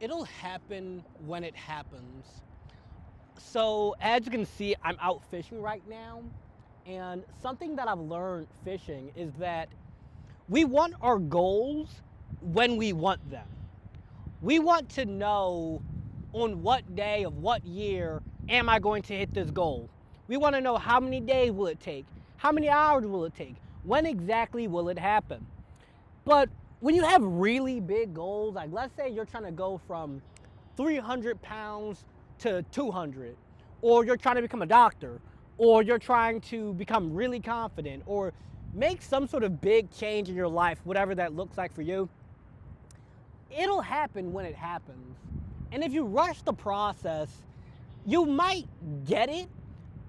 It'll happen when it happens. So, as you can see, I'm out fishing right now. And something that I've learned fishing is that we want our goals when we want them. We want to know on what day of what year am I going to hit this goal. We want to know how many days will it take? How many hours will it take? When exactly will it happen? But when you have really big goals, like let's say you're trying to go from 300 pounds to 200, or you're trying to become a doctor, or you're trying to become really confident, or make some sort of big change in your life, whatever that looks like for you, it'll happen when it happens. And if you rush the process, you might get it,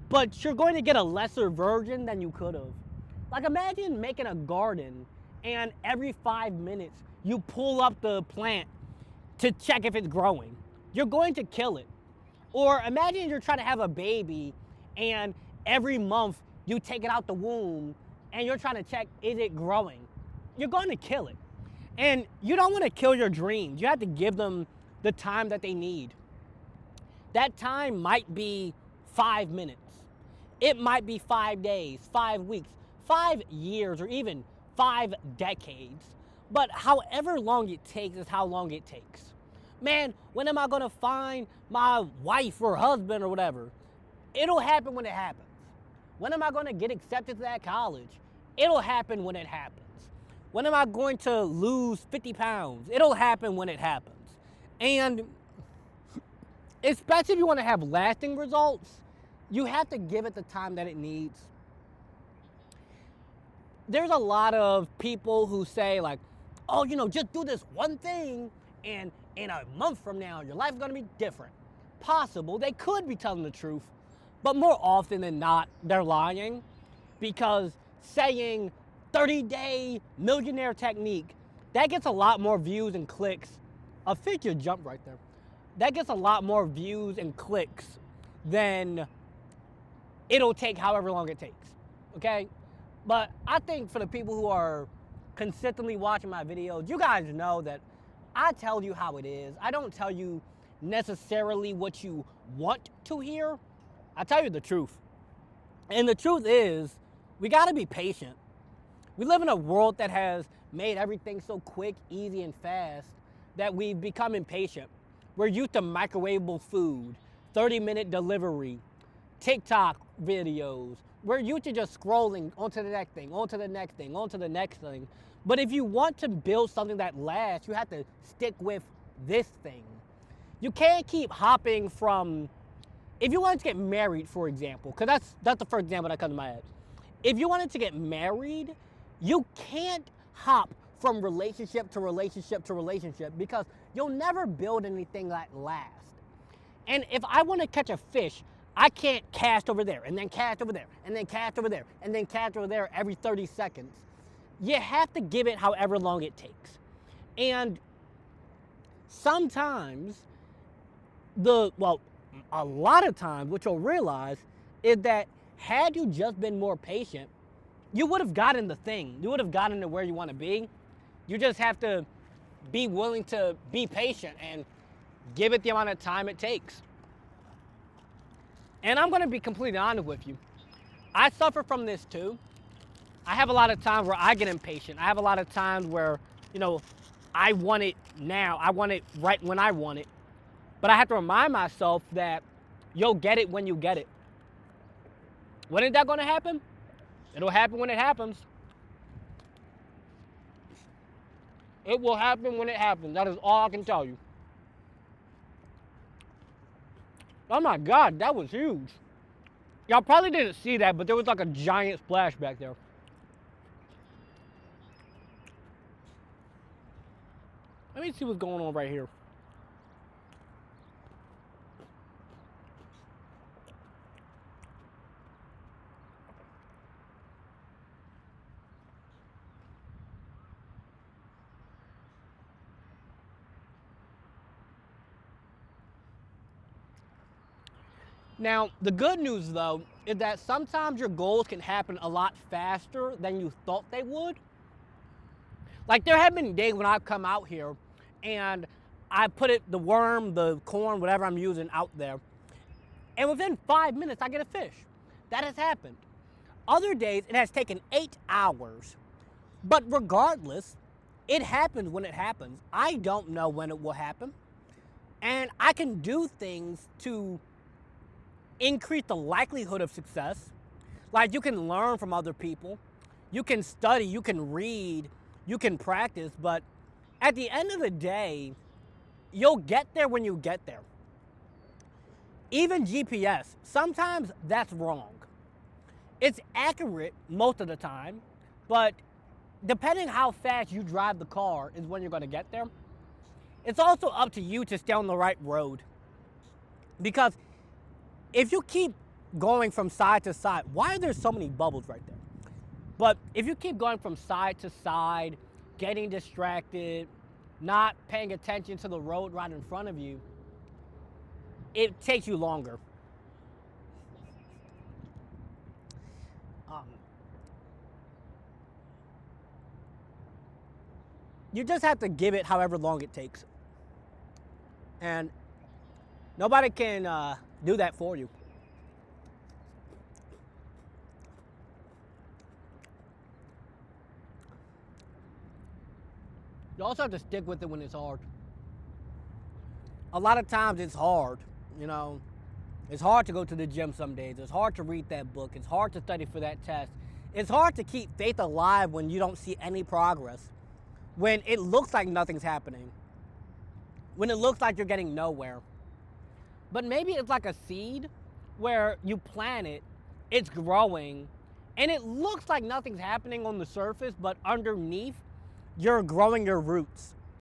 but you're going to get a lesser version than you could have. Like imagine making a garden and every 5 minutes you pull up the plant to check if it's growing. You're going to kill it. Or imagine you're trying to have a baby and every month you take it out the womb and you're trying to check, is it growing? You're going to kill it. And you don't want to kill your dreams. You have to give them the time that they need. That time might be 5 minutes. It might be 5 days, 5 weeks, 5 years, or even 5 decades. But however long it takes is how long it takes. Man, when am I gonna find my wife or husband or whatever? It'll happen when it happens. When am I gonna get accepted to that college? It'll happen when it happens. When am I going to lose 50 pounds? It'll happen when it happens. And especially if you want to have lasting results, you have to give it the time that it needs. There's a lot of people who say like, oh, just do this one thing and in a month from now, your life's gonna be different. Possible, they could be telling the truth, but more often than not, they're lying because saying 30-day millionaire technique, that gets a lot more views and clicks. A figure jump right there. That gets a lot more views and clicks than it'll take however long it takes, okay? But I think for the people who are consistently watching my videos, you guys know that I tell you how it is. I don't tell you necessarily what you want to hear. I tell you the truth. And the truth is, we gotta be patient. We live in a world that has made everything so quick, easy, and fast that we've become impatient. We're used to microwavable food, 30-minute delivery, TikTok videos. We're used to just scrolling onto the next thing, onto the next thing, onto the next thing. But if you want to build something that lasts, you have to stick with this thing. You can't keep hopping from, if you wanted to get married, for example, because that's the first example that comes to my head. If you wanted to get married, you can't hop from relationship to relationship to relationship because you'll never build anything that lasts. And if I want to catch a fish, I can't cast over there and then cast over there and then cast over there and then cast over there every 30 seconds. You have to give it however long it takes. And sometimes, a lot of times, what you'll realize is that had you just been more patient, you would have gotten the thing. You would have gotten to where you want to be. You just have to be willing to be patient and give it the amount of time it takes. And I'm going to be completely honest with you. I suffer from this too. I have a lot of times where I get impatient. I have a lot of times where, I want it now. I want it right when I want it. But I have to remind myself that you'll get it when you get it. When is that going to happen? It'll happen when it happens. It will happen when it happens. That is all I can tell you. Oh my God, that was huge. Y'all probably didn't see that, but there was like a giant splash back there. Let me see what's going on right here. Now, the good news though is that sometimes your goals can happen a lot faster than you thought they would. Like there have been days when I've come out here and I put it, the worm, the corn, whatever I'm using out there, and within 5 minutes I get a fish. That has happened. Other days it has taken 8 hours. But regardless, it happens when it happens. I don't know when it will happen. And I can do things to increase the likelihood of success. Like you can learn from other people. You can study, you can read, you can practice, but at the end of the day, you'll get there when you get there. Even GPS, sometimes that's wrong. It's accurate most of the time, but depending how fast you drive the car is when you're going to get there. It's also up to you to stay on the right road. Because if you keep going from side to side, why are there so many bubbles right there? But if you keep going from side to side, getting distracted, not paying attention to the road right in front of you, it takes you longer. You just have to give it however long it takes. And nobody can do that for you. You also have to stick with it when it's hard. A lot of times it's hard, you know. It's hard to go to the gym some days. It's hard to read that book. It's hard to study for that test. It's hard to keep faith alive when you don't see any progress. When it looks like nothing's happening. When it looks like you're getting nowhere. But maybe it's like a seed where you plant it, it's growing, and it looks like nothing's happening on the surface, but underneath, you're growing your roots.